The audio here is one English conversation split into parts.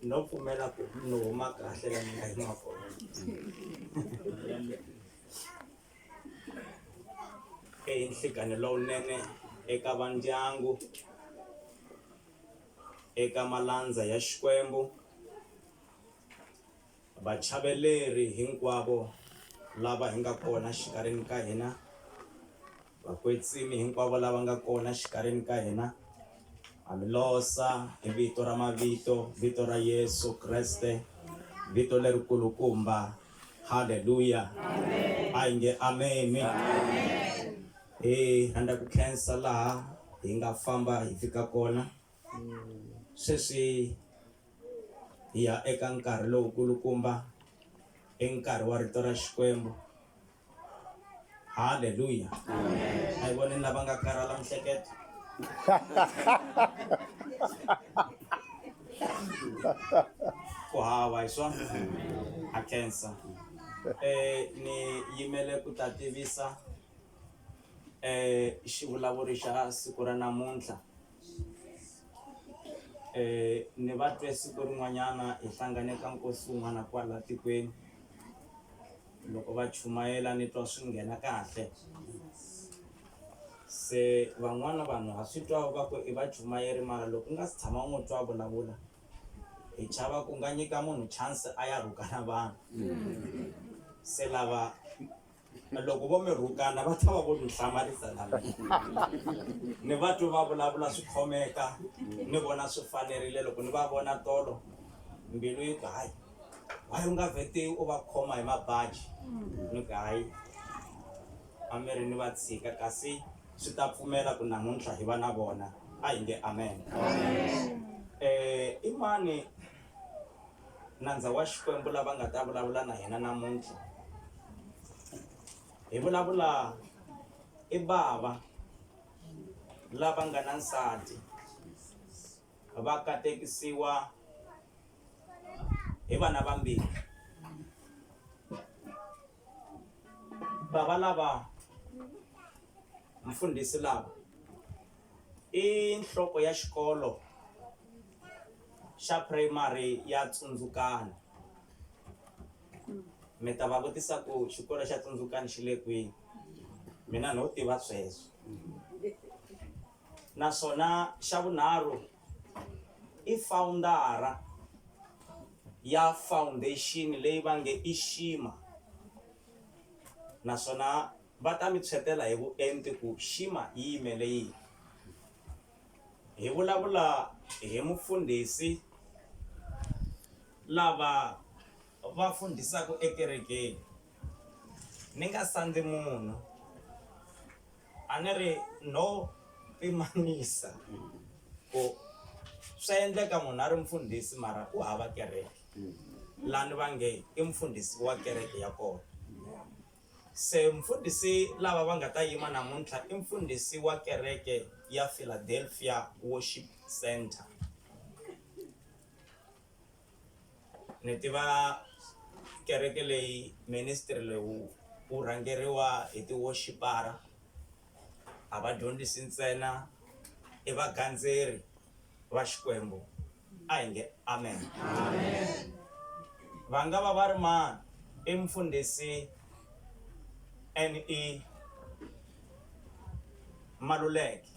no pfumela ku no huma kahle la mi nga yima kona nhlikani lowunene eka va ndyangu eka malandza ya Xikwembu vachaveleri hinkwavo lava hi nga kona xikarhini ka hina vakwetsimi hinkwavo lava nga kona xikarhini ka hina amilosa hi vito ra mavito vito ra Yesu Kriste vito leri kulukumba haleluya amen amen rhandza ku khensa laha hi nga famba hi fika kona sweswi hi ya eka nkarhi lowu kulukumba nkarhi wa rito ra Xikwembu haleluya amen ayi voneni lava nga karhala mihleketo ku hava hi swona a khensa ni yimele ku ta tivisa xivulavuri xa siku ra namuntlha ni va twe siku rin'wanyana hi hlangane ka nkosi wun'wana kwala tikweni loko va chumayela ni twa swi nghena kahle se van'wana vanhu ha swi twa va ku i va chumayeri mara loko u nga si tshama n'wi twa vulavula hi chava ku nga nyika munhu chance a ya rhukana vanhu se lava loko vo mi rhukana va ta va vo mi hlamarisa na ni va twe va vulavula swi khomeka ni vona swi fanerile loko ni va vona tolo mbilu yi ku hayi why u nga vheti u va khoma hi mabaji ni ku hayi a mi ri ni va tshika kasi swi ta pfumela ku namuntlha hi va na vona a hi nge amen i mani nandza wa Xikwembu lava nga ta vulavula na hina namuntlha hi vulavula i bava lava nga na nsati va katekisiwa hi vana vambirhi bava lava mfundhisi lava i nhloko ya xikolo xa primary ya Tsundzukani mi ta va vutisa ku xikolo xa Tsundzukani xi le kwihi mina no tiva sweswo naswona xa vunharhu i founder ya foundation leyi va nge i Shima naswona va ta mi tshetela hi vuenti ku Shima yi yimele yini hi vulavula hi mufundhisi lava va fundhisaka ekerekeni ni nga sandzi munhu a ni ri no pimanisa ku swi endleka munhu a ri mfundhisi mara u hava kereke lani va nge i mfundhisi wa kereke ya kona se mfundhisi lava va nga ta yima namuntlha i mfundhisi wa kereke ya Philadelphia Worship Center ni tiva kereke leyi ministry lewu wu rhangeriwa hi ti-worshipara a va dyondzisi ntsena i vagandzeri va Xikwembu a hi nge amen va nga va ri mani i mfundhisi NE Maluleke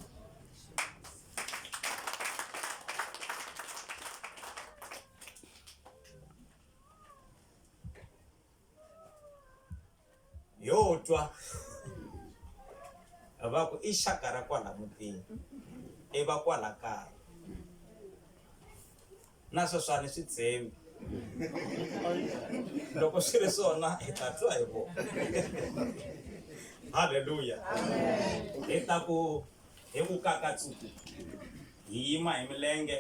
yo twa va ku i xaka ra kwala mutini i va kwala kaya na sweswani swi tshembi loko swi ri swona hi ta twa hi vona haleluya hi ta ku hi vukakatsuku hi yima hi milenge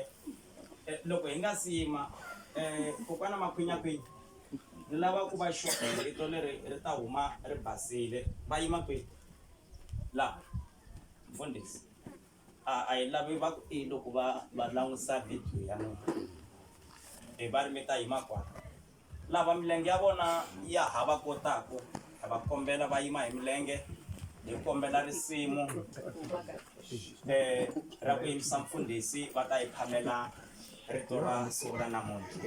loko hi nga si yima kokwana makhwinyakwinya ni lava ku va xopa rito leri ri ta huma ri basile va yima kwihi la mfundhisi a hi lavi va ku loko va langusa video ya n'wina va ri mi ta yima kwala lava milenge ya vona ya hava kotaku va kombela va yima hi milenge hi kombela risimu ra ku yimisa mfundhisi va ta hi phamela rito ra siku ra namuntlha.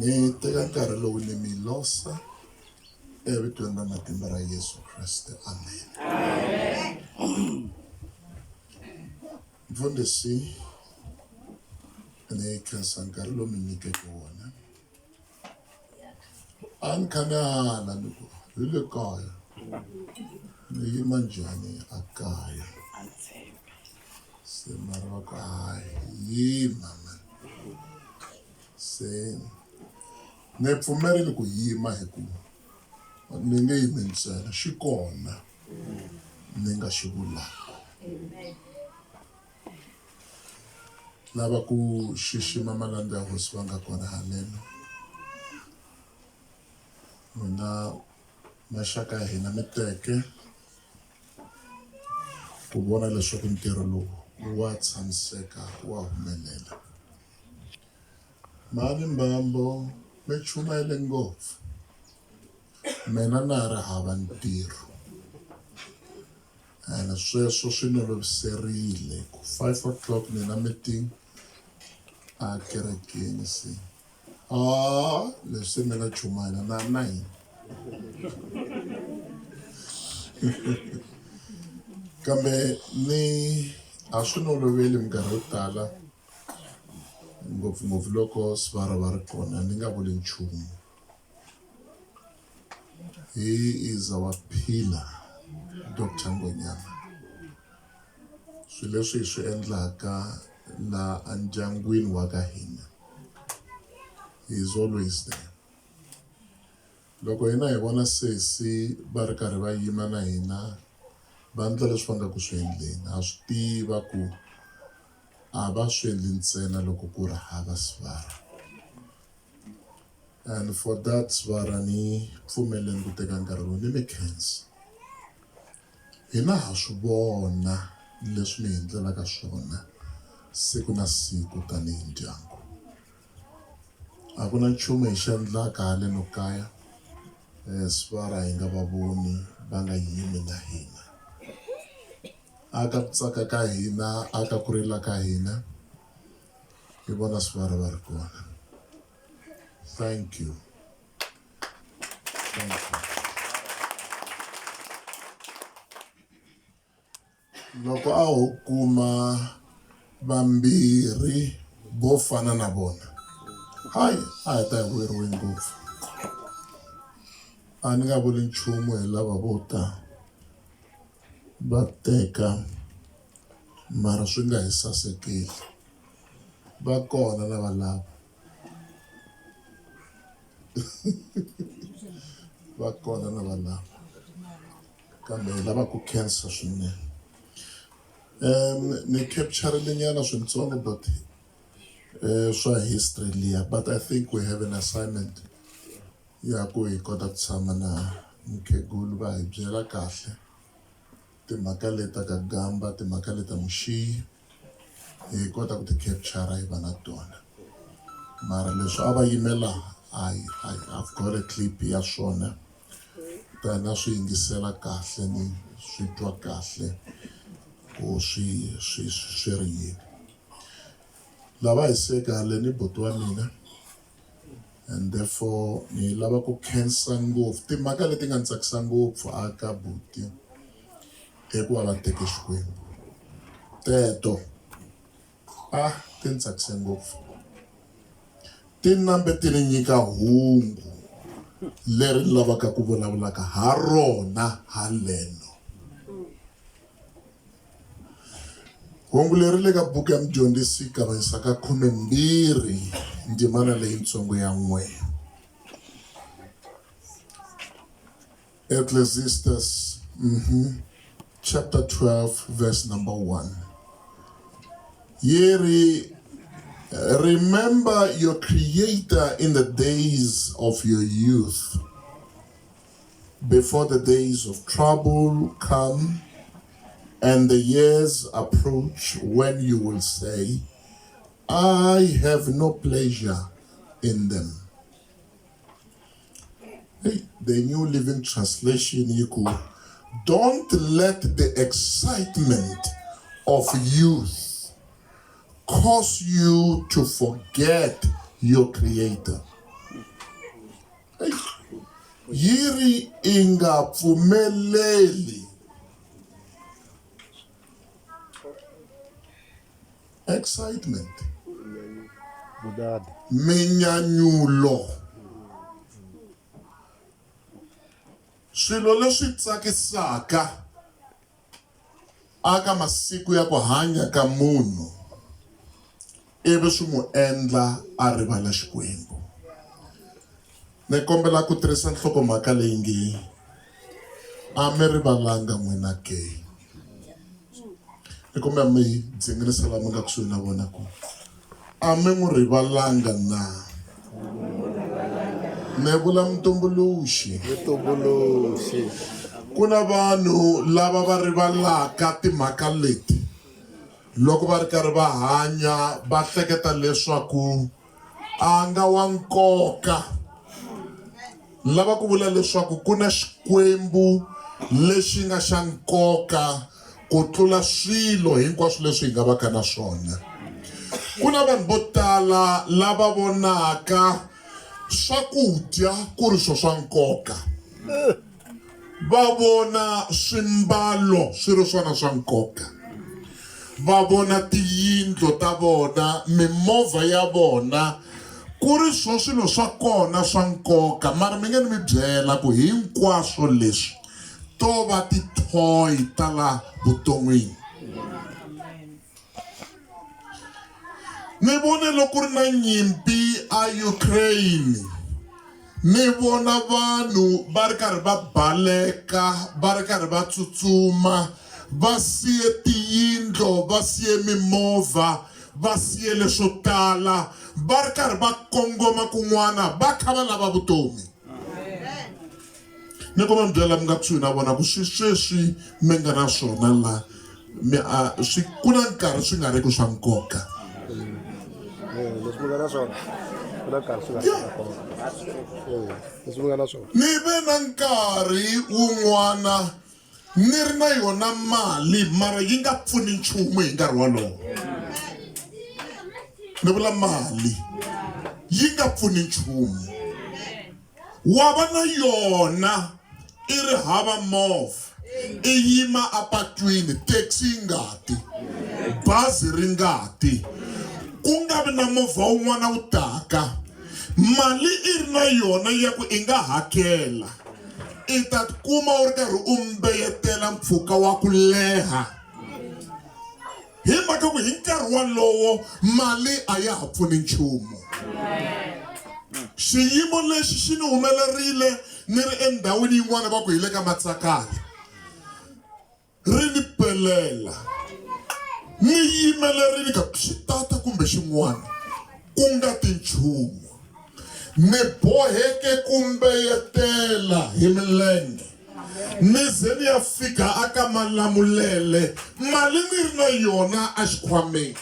Ni teka nkarhi lowu ni mi losa evitweni ra matimba ra Yesu Kriste. Amen. Mfundhisi ni khensa nkarhi lowu mi nyikeke wona. A ni kha ni ala ni ku hi le kaya ni yima njhani a kaya, se mara va ku hayi yima man. Se ni pfumerile ku yima hi ku ni nge yimi ntsena, xi kona ni nga xi vulaka. Lava ku xixima malandza ya hosi va nga kona haleno. N'wina maxaka ya hina mi teke ku vona leswaku ntirho lowu wa tshamiseka wa humelela. Mani mbambo mi chumayele ngopfu, mina na ha ri hava ntirho, ene sweswo swi ni loviserile ku 5 o'clock ni na meeting a kerekeni. Se leswi mi nga chumayela na hina kambe ni a swi ni oloveli minkarhi yo tala, ngopfungopfu loko Sivara va ri kona ni nga vuli nchumu. He is our pillar, Dr. Ngonyama. Swilo leswi hi swi endlaka la endyangwini wa ka hina, he is always there. Loko hina hi vona sesi va ri karhi va yima na hina va endla leswi va nga ku swi endleni, ha swi tiva ku a va swi endli ntsena loko ku ri hava Sivara. And for that Sivara ni pfumeleni ku teka nkarhi lowu ni mi khensa. Hina ha swi vona leswi mi hi endlelaka swona siku na siku tanihi ndyangu. A ku na nchumu hi xi endlaka haleno kaya Sivara hi nga va voni va nga yimi na hina. Aka ku tsaka ka hina, aka ku rila ka hina, hi vona Sivara va ri kona. Thank you. Thank you. Loko a ho kuma vambirhi vo fana na vona, hayi a hi ta hi vuyeriwe ngopfu. A ni nga vuli nchumu hi lava vo ta va teka mara swi nga hi sasekeli. Va kona lava lava va kona lava lava, kambe hi lava ku khensa swinene. Ni capturile nyana swintsongo but swa history liya, but I think we have an assignment ya ku hi kota ku tshama na mukhegulu va hi byela kahle timhaka leta ka Gamba, timhaka leta Muxiyi, hi kota ku ti capture hi va na tona. mara leswi ava yimela I've got a clip ya swona tana swi yingisela kahle ni swi twa kahle ku swi ri yini lava hi seka le ni buti wa mina and therefore ni lava ku khensa ngopfu timhaka leti nga ni tsakisa ngopfu aka buti eku va teke xikwembu teto ti ni tsakise ngopfu ti nambe ti ni nyika hungu leri lavaka ku vulavulaka ha rona haleno hungu leri le ka buku ya mudyondzisi kavanyisa ka 12 ndzimana leyitsongo ya 1 Ecclesiastes chapter 12 verse number 1 Yeri remember your creator in the days of your youth before the days of trouble come and the years approach when you will say, I have no pleasure in them. Hey, the New Living Translation, don't let the excitement of youth cause you to forget your Creator. Hey, yiri inga pfumeleli excitement minyanyulo swilo leswi tsakisaka aka masiku ya ku hanya ka munhu ivi swi mu endla a rivala Xikwembu ni kombela ku tirhisa nhlokomhaka leyi nge a mi rivalanga n'wina ke ni kombela mi dzingirisela mi nga kusuhi na vona ku a mi n'wi rivalanga na ni vula mutumbuluxi ku na vanhu lava va rivalaka timhaka leti loko va ri karhi va hanya va hleketa leswaku a nga wa nkoka lava ku vula leswaku ku na Xikwembu lexi nga xa nkoka ku tlula swilo hinkwaswo leswi hi nga va ka na swona ku na vanhu vo tala lava vonaka swakudya ku ri swo swa nkoka va vona swimbalo swi ri swona swa nkoka va vona tiyindlo ta vona mimovha ya vona ku ri swilo swa kona swa nkoka mara mi nge ni mi byela ku hinkwaswo leswi to va ti-toy ta la vuton'wini ni vone loko ri na nyimpi a Ukraine ni vona vanhu va ri karhi va baleka va ri karhi va tsutsuma va siye tiyindlo va siye mimovha va siye leswo tala va ri karhi va kongoma kun'wana va kha va lava vutomi ni ko mi byela mi nga kusuhi na vona ku sweswi mi nga na swona la swi ku na nkarhi swi nga ri ku swa nkoka ni ve na nkarhi wun'wana ni ri na yona mali mara yi nga pfuni nchumu hi nkarhi wolowo ni vula mali yi nga pfuni nchumu wa va na yona i ri hava movha i yima apatwini taxi yi ngati bazi ri ngati ku nga vi na movha wun'wana wu taka mali i ri na yona ya ku i nga hakela i ta kuma u ri karhi u mbeyetela mpfhuka wa ku leha hi mhaka ku hi nkarhi walowo mali a ya ha pfuni nchumu xiyimo lexi xi ni humelerile ni ri endhawini yin'wana va ku hi le ka Matsakani ri ni pelela ni yimelerile ka xitata kumbe xin'wana ku nga ti nchumu ni boheke ku mbeyetela hi milenge ni ze ni ya fika aka Malamulele mali ni ri na yona a xikhwameni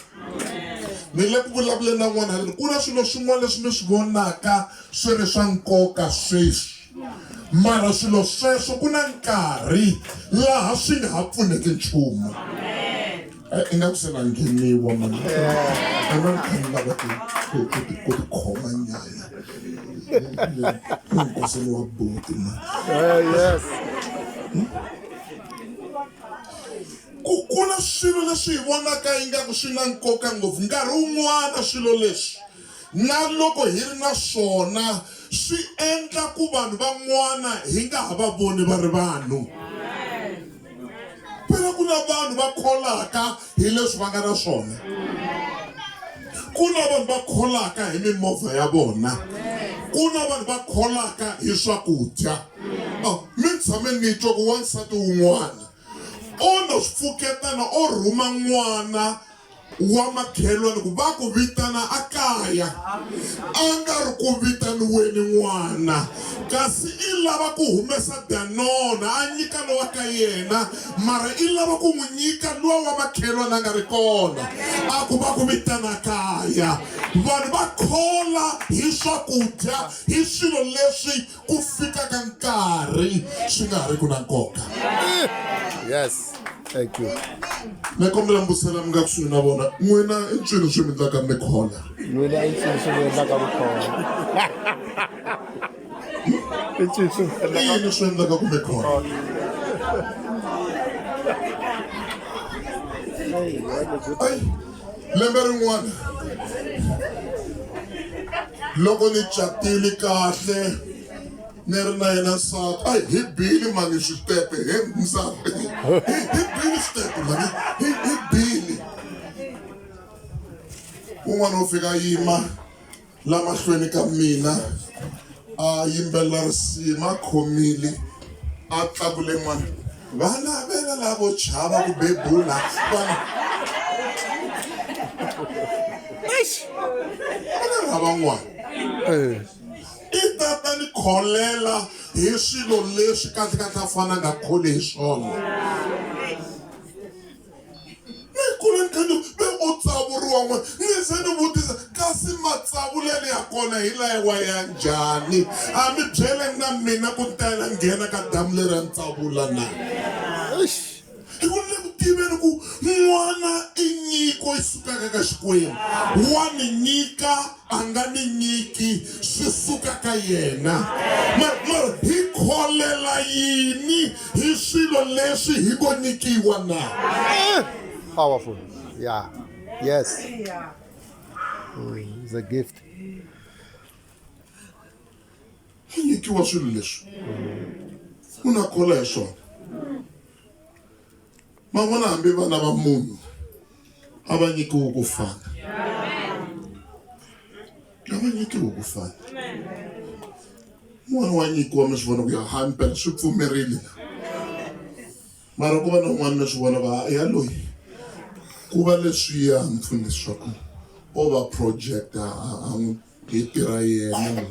ni le ku vulavuleni na n'wana ku na swilo swin'wana leswi mi swi vonaka swi ri swa nkoka sweswi mara swilo sweswo ku na nkarhi laha swi nga ha pfuneki nchumu i nga ku se na ngheniwa mani ana ni kha ni lava ku tikhoma nyaya nkosini wa buti mani Yes. ku na swilo leswi hi vonaka ingaku swi na nkoka ngopfu nkarhi wun'wana swilo leswi na loko hi ri na swona swi endla ku vanhu van'wana hi nga ha va voni va ri vanhu phela ku na vanhu va kholaka hi leswi va nga na swona ku na vanhu va kholaka hi mimovha ya vona ku na vanhu va kholaka hi swakudya mi tshame ni twa ku wansati wun'wana o no swi pfuketana o rhuma n'wana wa makhelwani ku va ku vitana a kaya a nga ri ku vitaniweni n'wana kasi i lava ku humesa danona a nyika lowa ka yena mara i lava ku n'wi nyika lowa wa makhelwani a nga ri kona a ku va ku vitana kaya vanhu va khola hi swakudya hi swilo leswi ku fikaka nkarhi swi nga ri ku na nkoka. Yes. Thank you. Ne kombela mbusela mi nga kusuhi na vona n'wina i ncini swi mi endlaka mi khola Nwina i ncini swi mi endlaka mi khola i ncini swi mi i yini swi endlaka ku mi khola ai lembe rin'wana loko ni catile kahle ni ri na yena nsati ai hi bili mani switepe he nsati hi bili switepe mani hi bili un'wana u fika yima la mahlweni ka mina a yimbelela risimu a khomile a tlakule n'wana vana vela lavo chava ku bebula vana vana rhava n'wana i tata ni kholela hi swilo leswi kahlekahle a fana nga kholi hi swona ni kuleni khani ve o tsavuriwa n'wana ni se ni vutisa kasi matsavulelo ya kona hi lawa ya njhani a mi byeleni na mina ku tela nghena ka damu leri ya ntsavula na hi ku le ku tiveni ku n'wana i nyiko yi sukaka ka Xikwembu wa ni nyika a nga ni nyiki swi suka ka yena mara hi kholela yini hi swilo leswi hi ngo nyikiwa na Powerful. Yeah. Yes. It's a gift. hi nyikiwa swilo leswi u na khola hi swona man'wana hambi vana va munhu a va nyikiwi ku fana a va nyikiwi ku fana n'wana wa nyikiwa mi swi vona ku ya hampela swi pfumerile mara ku va na un'wana mi swi vona va ya loyi ku va leswiya mpfuni leswaku o va project a n'wi hi tirha yena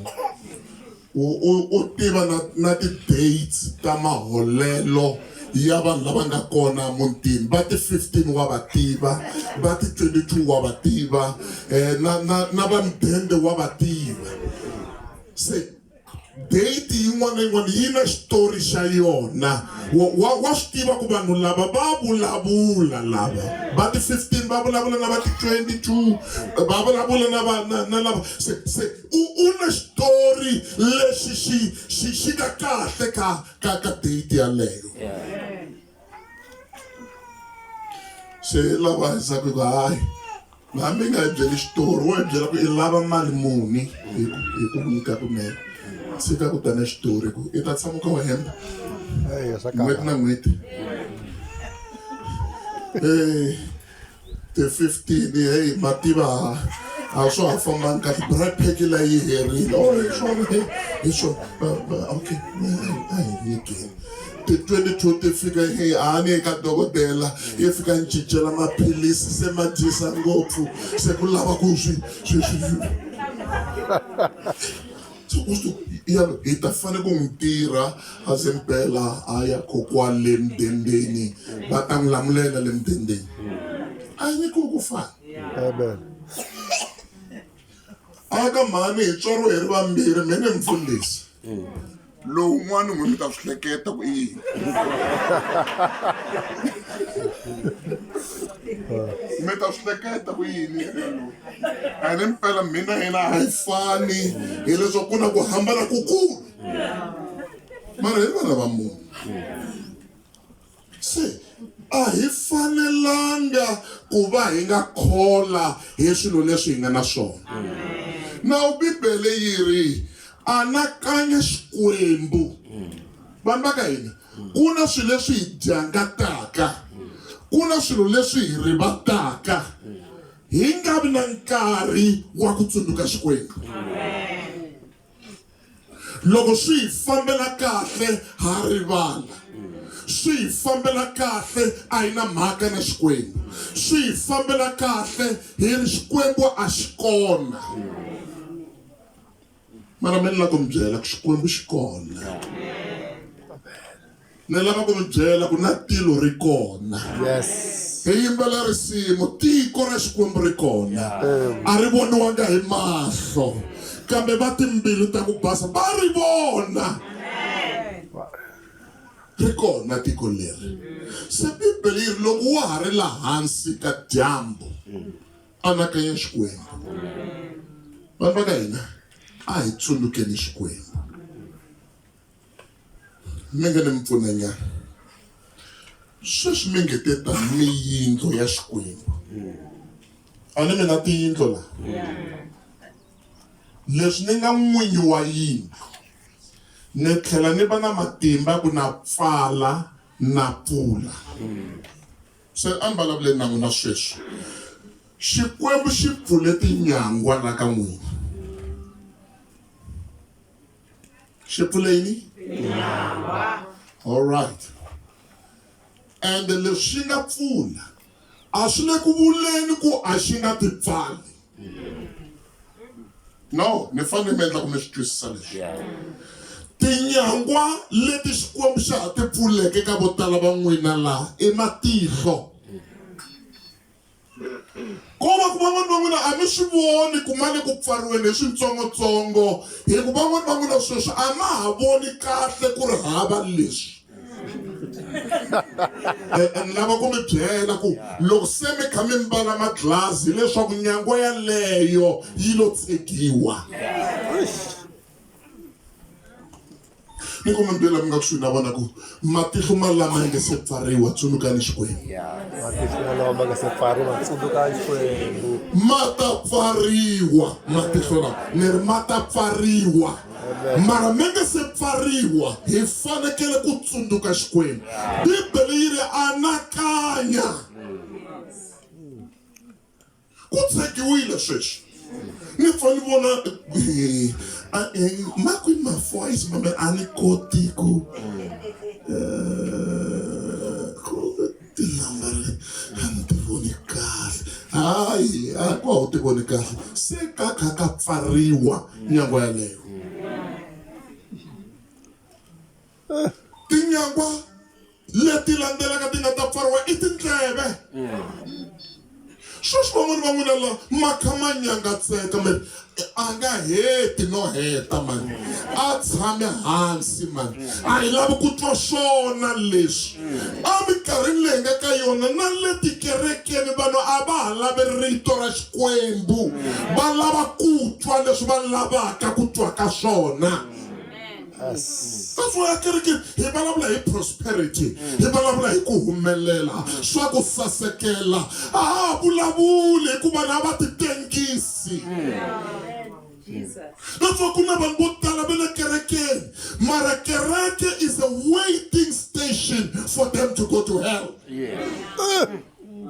u tiva na ti-dates ta maholelo ya vanhu lava nga kona mutini va ti-15 wa va tiva va ti-22 wa va tiva na va Mtende wa va tiva se date yin'wana na yin'wana yi na xitori xa yona wa swi tiva ku vanhu lava va vulavula lava va ti-15 va vulavula na va ti-22 va vulavula na lava se u na xitori lexi xi nga kahle ka date yaleyo se lava hisaka ku hayi hambi nga hi byeli xitori wo hi byela ku i lava mali muni hi ku nyika kunene tshika ku tana xitori ku i ta tshama ka wena n'hweti na n'hweti ti-15 hey mativa a swo ha fambangi kahle brand pack la yi herile hi swona okay a hi nyikeni ti-22 ti fika hey a ni eka dokodela yi fika ni cincela maphilisi se ma dyisa ngopfu se ku lava ku swi hi ta fanele ku n'wi tirha a ze mpela a ya kokwale mudendeni va ta n'wi lamulela le mudendeni a yi nyikiwi ku fana. Amen. Aka mhani hi tswariwe hi ri vambirhi mi ni mfundhisi. Lowun'wana n'wina mi ta swi hleketa ku i yini. Mi ta swi hleketa ku yini lowu. A ni mpela mina hina a hi fani hileswaku ku na ku hambana kukulu. Mara hi vana va munhu. Se a hi fanelanga ku va hi nga khola hi swilo leswi hi nga na swona. Na Bibele yi ri anakanya Xikwembu. Vanhu va ka hina ku na swilo leswi hi dyangataka, ku na swilo leswi hi rivataka, hi nga vi na nkarhi wa ku tsundzuka Xikwembu. Loko swi hi fambela kahle ha rivala, swi hi fambela kahle a hi na mhaka na Xikwembu, swi hi fambela kahle hi ri Xikwembu a xi kona. Mara mi lava ku mi byela ku Xikwembu xi kona. Ni lava ku mi byela ku na tilo ri kona. Yes. Hi yimbela risimu tiko ra Xikwembu ri kona. A ri voniwanga hi mahlo, kambe va timbilu ta ku basa va ri vona. Ri kona tiko leri. Se Bibele yi ri loko wa ha ri laha hansi ka dyambu, anakanya Xikwembu. Vanhu va ka hina a hi tsundzukeni Xikwembu. Mi nga ni mi pfunanyana. Sweswi mi nge te tani yindlu ya Xikwembu. A ni mi na tiyindlu la. Leswi ni nga n'winyi wa yindlu, ni tlhela ni va na matimba ku na pfala na pfula. Se a ni vulavuleni na n'wina sweswi. Xikwembu xi pfule tinyangwa la ka n'wina. Xi pfule yini? Tinyangwa. All right. And leswi nga pfula a swi le ku vuleni ku a xi nga ti pfali. No, ni fanele mi endla ku mi swi twisisa leswi. Tinyangwa leti Xikwembu xa ha ti pfuleke ka vo tala va n'wina laha i matihlo. Ko va ku van'wana va n'wina a mi swi voni ku mali ku pfariweni hi switsongotsongo, hi ku van'wana va n'wina sweswi a ma ha voni kahle ku ri hava leswi. Ni lava ku mi byela ku loko se mi kha mi mbala maglazi leswaku nyangwa yaleyo yi lo tsekiwa. Ni ku mi byela mi nga kusuhi na vona ku matihlo malama ya nge se pfariwa, tsundzukani Xikwembu. Matihlo lawa ma nga se pfariwa, tsundzukani Xikwembu. Ma ta pfariwa matihlo lawa, ni ri ma ta pfariwa. Mara mi nga se pfariwa hi fanekele ku tsundzuka Xikwembu. Bibele yi ri anakanya. Ku tsekiwile sweswi. Ni fanele vona makwini mafoyisi mame a ni koti ku tilambari a ni ti voni kahle. Hayi a ku a wu ti voni kahle, se ka kha ka pfariwa nyangwa yaleyo. Tinyangwa leti landzelaka ti nga ta pfariwa i tindleve. Sweswi van'wana la ma kha ma nyangatseka mani, a nga heti no heta mani, a tshame hansi mani, a hi lavi ku twa swona leswi. A minkarhini leyi nga ka yona na le tikerekeni vanhu a va ha lavi rito ra Xikwembu, va lava ku twa leswi va lavaka ku twa ka swona. That's why kereke hi vulavula hi prosperity, hi vulavula hi ku humelela, swa ku sasekela. A vulavuli hikuva na va ti tengisi. That's why ku na vanhu vo tala va le kerekeni, mara kereke is a waiting station for them to go to hell.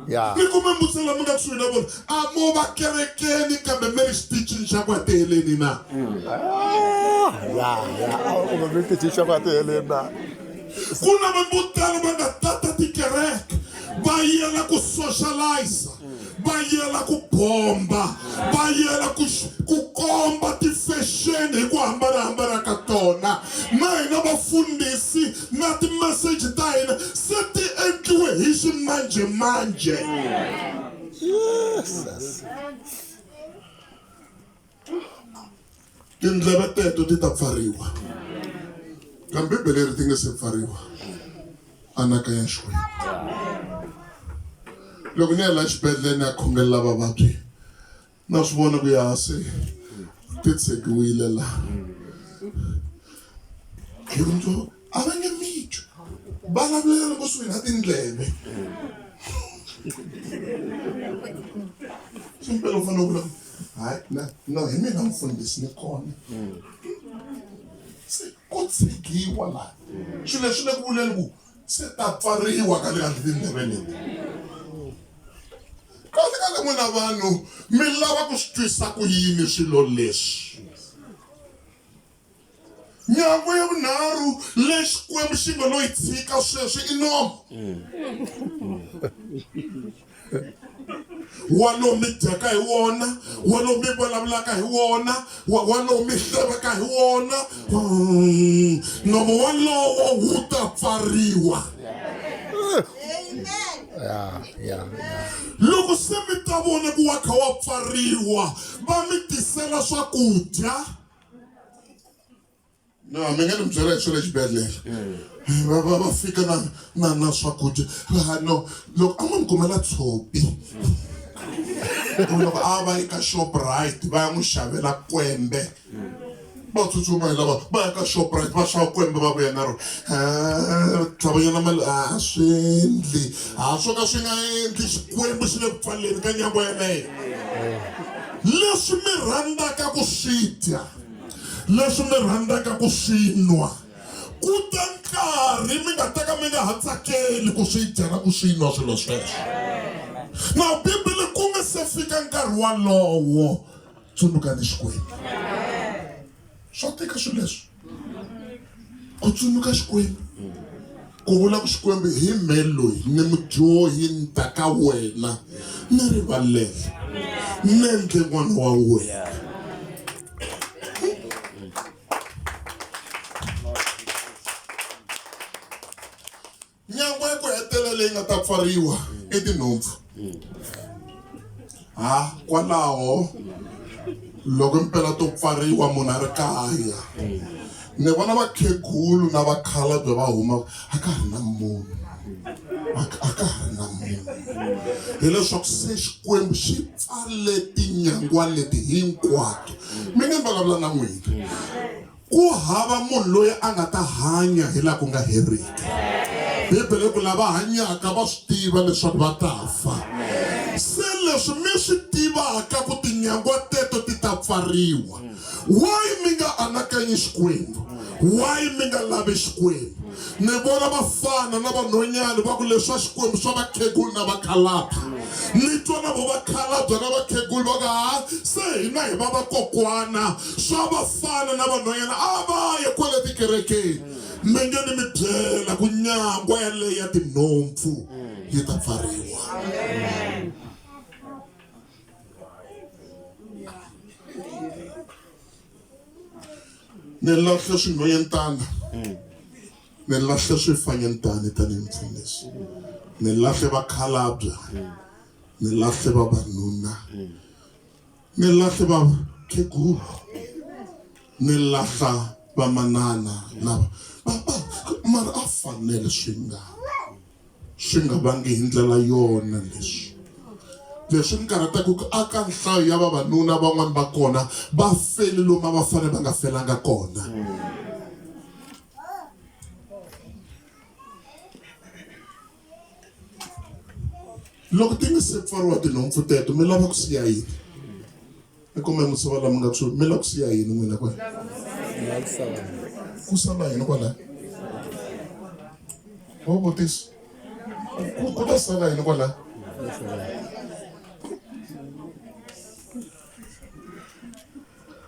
Ni kuma musela mi nga kusuhi na vona, a mo va kerekeni kambe mi ri xitichini xa ku heteleni na. Ku na vanhu vo tala va nga tata tikereke, va yela ku socialize, va yela ku bomba, va yela ku komba ti-fashion hi ku hambanahambana ka tona. Na hina vafundhisi na ti-message ta hina se ti endliwe hi ximanjhemanjhe. Jesus. Tindleve teto ti ta pfariwa. Kambe Bibele ri ti nga se pfariwa. Anakanya Xikwembu. Loko ni ya la xibedhlele ni ya khongela vavabyi, na swi vona ku ya se ti tsekiwile laha. Yonjo a va nge mitju. Va lavulela kusuhi na tindleve. Simpele u fanele ku vula, hayi no hi mina mfundhisi ni kona. Se ku tsekiwa laha. Swilo leswi le ku vuleni ku se ta pfariwa ka le ka tindleve leti. Kahle n'wina vanhu mi lava ku swi twisa ku yini swilo leswi. Nyangwa ya vunharhu lexi Xikwembu xi nga lo yi tshika sweswi i nomo. Walowo mi dyaka hi wona, walowo mi vulavulaka hi wona, walowo mi hlevaka hi wona, nomo walowo wu ta pfariwa. Loko se mi ta vona ku wa kha wa pfariwa, va mi tisela swakudya. No, mi nga ni byela hi swale xibedhlele. Va fika na swakudya. No, loko a n'wi kumela tshopi. Loko a va eka Shoprite va ya n'wi xavela kwembe. Va tsutsuma hi lava va ya ka Shoprite va xava kwembe va vuya na rona. Tlhavanyana mali a swi endli. Swo ka swi nga endli, Xikwembu xi le ku pfaleni ka nyangwa yaleyo. Leswi mi rhandzaka ku swi dya, leswi mi rhandzaka ku swi nwa, ku ta nkarhi mi nga ta ka mi nga ha tsakeli ku swi dya na ku swi nwa swilo sweswo. Na Bibele ku nga se fika nkarhi walowo, tsunukani Xikwembu. Swa tika swilo leswi. Ku tsunuka Xikwembu. Ku vula ku Xikwembu hi mehe loyi ni mudyohi ni ta ka wena, ni rivalele, ni endle n'wana wa wena. Nyangwa ya ku hetelela leyi nga ta pfariwa i tinhompfu. Kwalaho loko impela to pfariwa munhu a ri kaya, ni vona vakhegulu na vakhalabye va huma a ka ha ri na munhu, a ka ha ri na munhu. Hileswaku se Xikwembu xi pfale tinyangwa leti hinkwato. Mi nge vulavula na n'wina, ku hava munhu loyi a nga ta hanya hi laha ku nga heriki. Bibele ku lava hanyaka va swi tiva leswaku va ta fa. Se leswi mi swi tivaka ku tinyangwa teto ti ta pfariwa, why mi nga anakanyi Xikwembu? Why mi nga lavi Xikwembu? Ni vona vafana na vanhwanyani va ku leswa Xikwembu swa vakhegulu na vakhalabye. Ni twa na vo vakhalabye na vakhegulu va ka se hina hi va vakokwana, swa vafana na vanhwanyana a va ye kwale tikerekeni. Mi nge ni mi byela ku nyangwa yaleyo ya tinhompfu yi ta pfariwa. Ni lahle swin'wanyantana, ni lahle swifanyantani tanihi mfundhisi, ni lahle vakhalabye, ni lahle vavanuna, ni lahle vakhegulu, ni lahla vamanana lava mara a fanele swi nga vangi hi ndlela yona leswi. Leswi ni karhataka ku aka nhlayo ya vavanuna van'wani va kona va fele lomu va fanele va nga felanga kona. Loko ti nga se pfariwa tinhompfu teto mi lava ku siya yini? I kumbe misava lama nga tshuki mi lava ku siya yini n'wina kwala? Ku sala yini kwala? Wo vutisa ku ta sala yini kwala?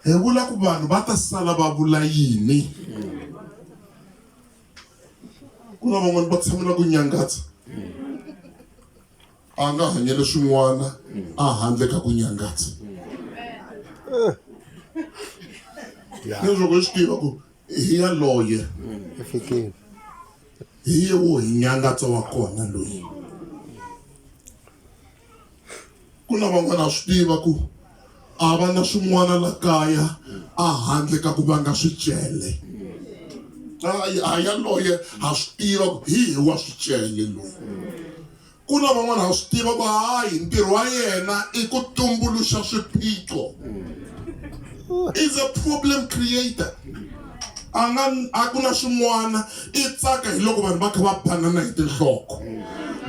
Hi vula ku vanhu va ta sala va vula yini? Ku na van'wani va tshamela ku nyangatsa, a nga hanyele swin'wana a handle ka ku nyangatsa. Leswaku hi swi tiva ku hi yaloye hi ye wo hi nyangatsa wa kona loyi. kuna van'wana swi tiva ku a va na swin'wana la kaya a handle ka ku va nga swi cele. A yaloye ha swi tiva ku hi wa swi cele loyi. Kuna van'wana ha swi tiva ku hayi ntirho wa yena i ku tumbuluxa swiphiqo. Is a problem creator. A ku na swin'wana i tsaka hi loko vanhu va kha va banana hi tinhloko.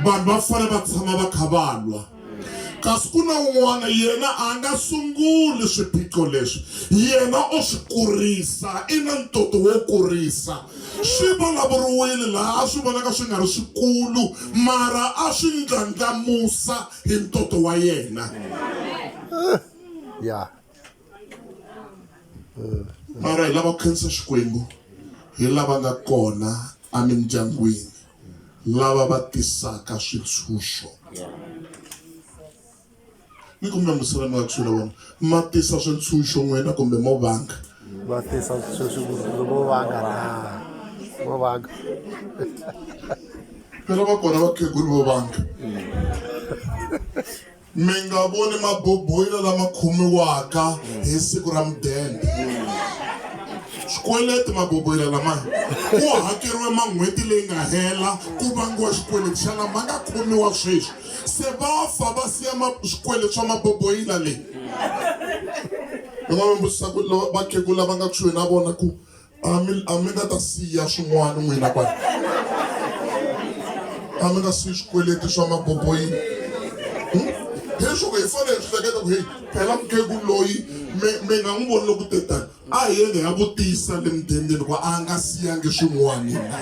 Vanhu va fane va tshama va kha va lwa. Kasi ku na un'wana yena a nga sunguli swiphiqo leswi, yena o swi kurisa, i na ntoto wo kurisa. Swi vulavuriwile laha a swi vonaka swi nga ri swikulu mara a swi ndlandlamusa hi ntoto wa yena. Yeah. Mara hi lava ku khensa Xikwembu hi lava nga kona emindyangwini lava va tisaka switshunxo. Ni kumbe musalama wa kusula wona ma tisa switshunxo n'wina kumbe mo vanga. Va tisa swilo mo vanga. Phela va kona vakhegulu vo vanga. Mi nga voni maboboyila lama khomiwaka hi siku ra mudende. Swikweleti maboboyila lama ku hakeriwe man'hweti leyi nga hela ku vangiwa xikweleti xana ma nga khomiwa sweswi. Se va fa va siya swikweleti swa maboboyila leyi. Ni nga vutisa ku vakhegulu lava nga kusuhi na vona ku a mi nga ta siya swin'wana n'wina kwani. A mi nga siyi swikweleti swa maboboyila. Leswo hi fanele hi hleketa ku hey phela mukhegulu loyi mi nga n'wi voni loko tetani a hi yenge ya vutisa le mudendeni ku a nga siyangi swin'wana na.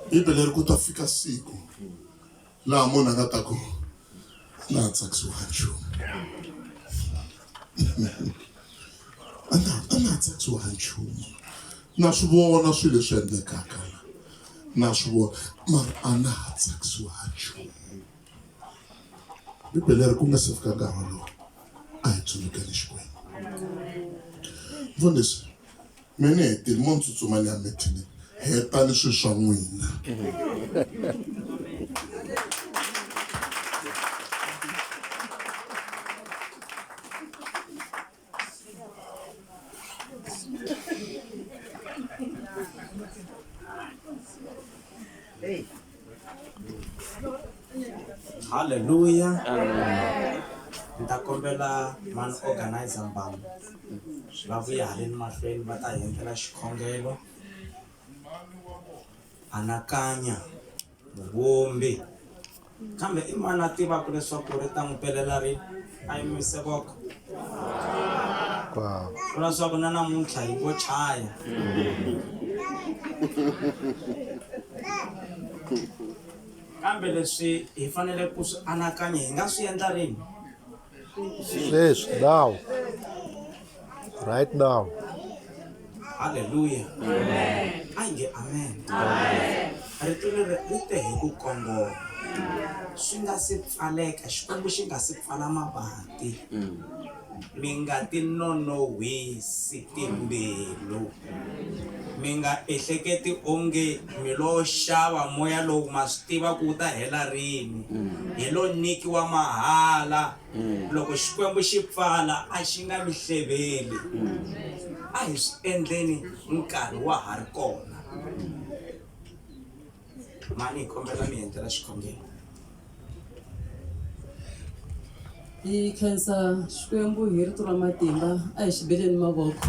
Bibele ri ku ta fika siku laha munhu a nga ta ku laha tsakisiwa nchumu. A nga tsakisiwa nchumu. Na swi vona swilo leswi endlekaka na swi vona mara a nga ha tsakisiwa nchumu. Bibele ri ku nga se fika nkarhi wolowo a hi tsunukeni Xikwembu. Mfundhisi mina hi hetile mo tsutsuma ni ya mithini hetani swilo swa n'wina. Hallelujah. Nta kombela man organizer mbangu va vuya haleni mahlweni va ta endlela xikhongelo. Anakanya vumbi kambe i mani a tivaka leswaku ri ta n'wi pelela rini a yimise voko. Ku leswaku na namuntlha hi vo chaya. Kambe leswi hi fanele ku swi anakanya hi nga swi endla rini? Yes, now. Right now. Hallelujah. Ai nge amen. Rito leri ri te hi ku kongoma. Swi nga si pfaleka, Xikwembu xi nga si pfala mabati. Mi nga ti nonohwisi timbilu. Mi nga ehleketi onge mi lo xava moya lowu ma swi tiva ku wu ta hela rini. Hi lo nyikiwa mahala. Loko Xikwembu xi pfala a xi nga mi hleveli. A hi swi endleni nkarhi wa ha ri kona. Mani hi kombela mi endlela xikhongelo. Hi khensa Xikwembu hi rito ra matimba a hi xibeleni mavoko.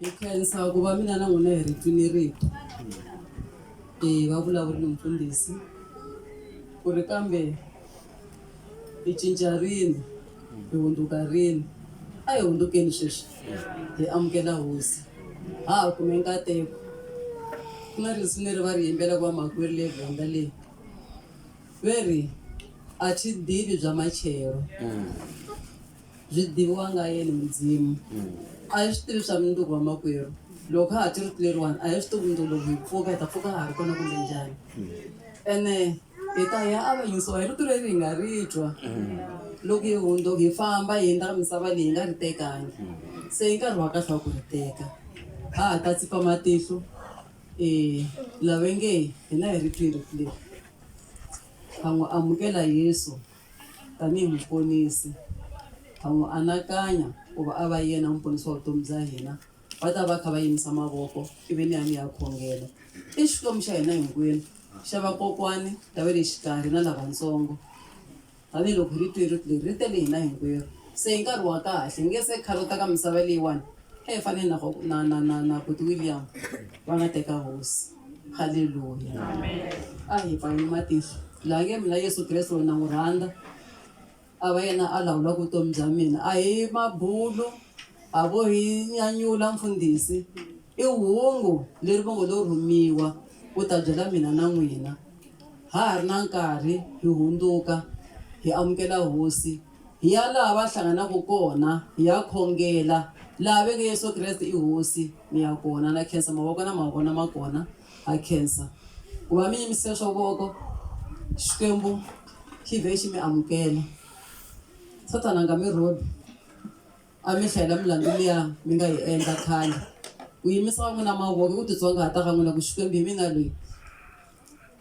Hi khensa ku va mina na n'wina hi ri twini rito. Va vulavurile mfundhisi ku ri kambe hi cinca rini hi hundzuka rini. A hi hundzukeni sweswi hi amukela hosi ha ha kume nkateko. Ku na risimu leri va ri yimbelaka vamakwerhu le Venda leyi veri a thi divi bya machero byi diviwanga yeni mudzimu. A hi swi tivi swa mundzuku wa makwerhu loko ha ha ti rito leriwani a hi swi tivi mundzuku loko hi pfuka hi ta pfuka ha ri kona kumbe njhani. Ene hi ta ya avanyisiwa hi rito leri hi nga ri twa. Loko hi hi famba hi endla ka misava leyi hi nga ri tekangi se hi nkarhi wa kahle wa ku ri teka. ha ta tsipa matihlo lavenge hina hi ripfiri leri ha n'wi amukela Yesu tanihi muponisi, ha n'wi anakanya ku va a va yena muponisi wa vutomi bya hina. Va ta va kha va yimisa mavoko ivi ni ya khongela. I xikwembu xa hina hinkwenu xa vakokwani lava le xikarhi na lavatsongo, tanihiloko hi ritwiri leri ri tele hina hinkwerhu. Se hi nkarhi wa kahle hi nge se khalota ka misava leyiwani hi fanele na buti William va nga teka hosi. Haleluya, a hi pfaleni matihlo. Laha nge mina Yesu Kreste na n'wi rhandza, a va yena a lawulaka vutomi bya mina. A hi mabulu a vo hi nyanyula mfundhisi, i hungu leri va ngo lo rhumiwa ku ta byela mina na n'wina. Ha ha ri na nkarhi hi hundzuka hi amukela hosi, hi ya laha va hlanganaka kona hi ya khongela. Laha veke Yesu Kreste i hosi mi ya kona, na khensa mavoko na mavona ma kona ha khensa ku va mi yimisile swa voko. Xikwembu xi vhe xi mi amukela. Satana nga mi rhobi a mi hlayela milandzu liya mi nga yi endla khale, ku yimisa ka n'wina mavoko ku titsongahata ka n'wina ku Xikwembu hi mina loyi.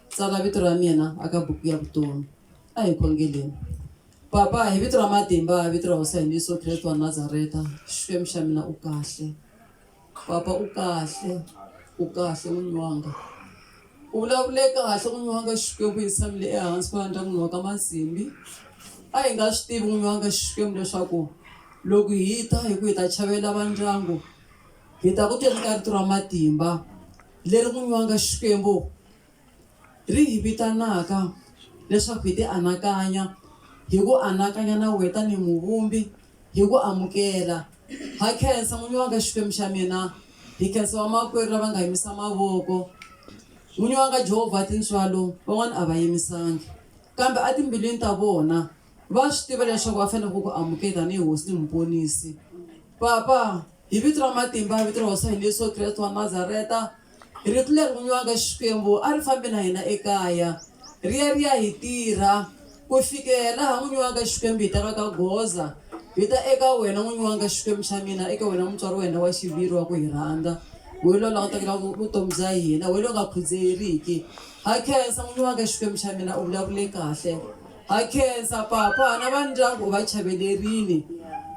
Tsala vito ra mina aka buku ya vutomi. A hi khongeleni. Papa, hi vito ra matimba, vito ra hosi ya hina Yesu Kreste wa Nazareta, Xikwembu xa mina u kahle. Papa u kahle, u kahle n'winywanga. U vulavule kahle n'winywanga. Xikwembu hi tshamile ehansi ku landza n'wini wa ka Masimbi. A hi nga swi tivi n'winywanga Xikwembu leswaku loko hi ta hi ku hi ta chavela va ndyangu, hi ta ku twela ka rito ra matimba leri n'winywanga Xikwembu ri hi vitanaka leswaku hi ti anakanya, hi ku anakanya na wena tanihi muvumbi, hi ku amukela. Ha khensa n'winywanga Xikwembu xa mina, hi khensa vamakwerhu lava nga yimisa mavoko. N'winywanga Jehovha tintswalo van'wana a va yimisangi, kambe a timbilwini ta vona va swi tiva leswaku va fanele ku amukela tanihi hosi ni muponisi. Papa, hi vito ra matimba, vito ra hosi ya hina Yesu Kreste wa Nazareta, rito leri n'winywanga Xikwembu a ri fambi na hina ekaya, ri ya hi tirha ku fikela laha n'winywanga Xikwembu hi tekaka goza hi ta eka wena n'winywanga Xikwembu xa mina, eka wena mutswari wena wa xiviri wa ku hi rhandza. Wehe loyi la tekela vutomi bya hina, wehe loyi nga khudzeriki. Ha khensa n'winywanga Xikwembu xa mina, u vulavule kahle. Ha khensa Papa na va ndyangu u va chavelerile.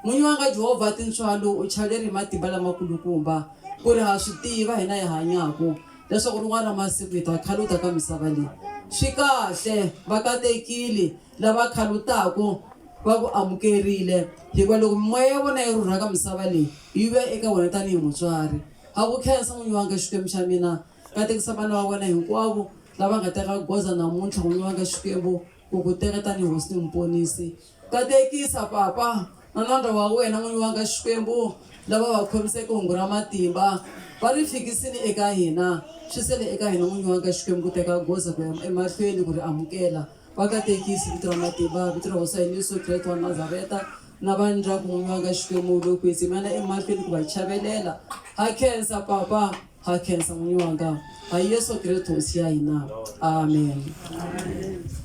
N'winywanga Jehovha tintswalo u chaveleri hi matimba lamakulukumba ku ri ha swi tiva hina hi hanyaku leswaku rin'wana ra masiku hi ta khaluta ka misava leyi. Swi kahle va katekile lava khalutaku va ku amukerile, hikuva loko mimoya ya vona yi rhurha ka misava leyi yi ve eka wena tanihi mutswari. Ha ku khensa n'winywanga Xikwembu xa mina, katekisa vana va wena hinkwavo lava nga teka goza namuntlha n'winywanga Xikwembu ku ku teka tanihi hosi ni muponisi. Katekisa Papa na nandza wa wena n'winywanga Xikwembu lava va khomiseke hungu ra matimba, va ri fikisini eka hina, swi sele eka hina n'winywanga Xikwembu ku teka goza ku ya emahlweni ku ri amukela. Va katekisi vito ra matimba, vito ra hosi ya hina Yesu Kreste wa Nazareta, na va ndyangu n'winywanga Xikwembu loko hi tsimana emahlweni ku va chavelela. Ha khensa Papa, ha khensa n'winywanga, ha Yesu Kreste hosi ya hina, amen.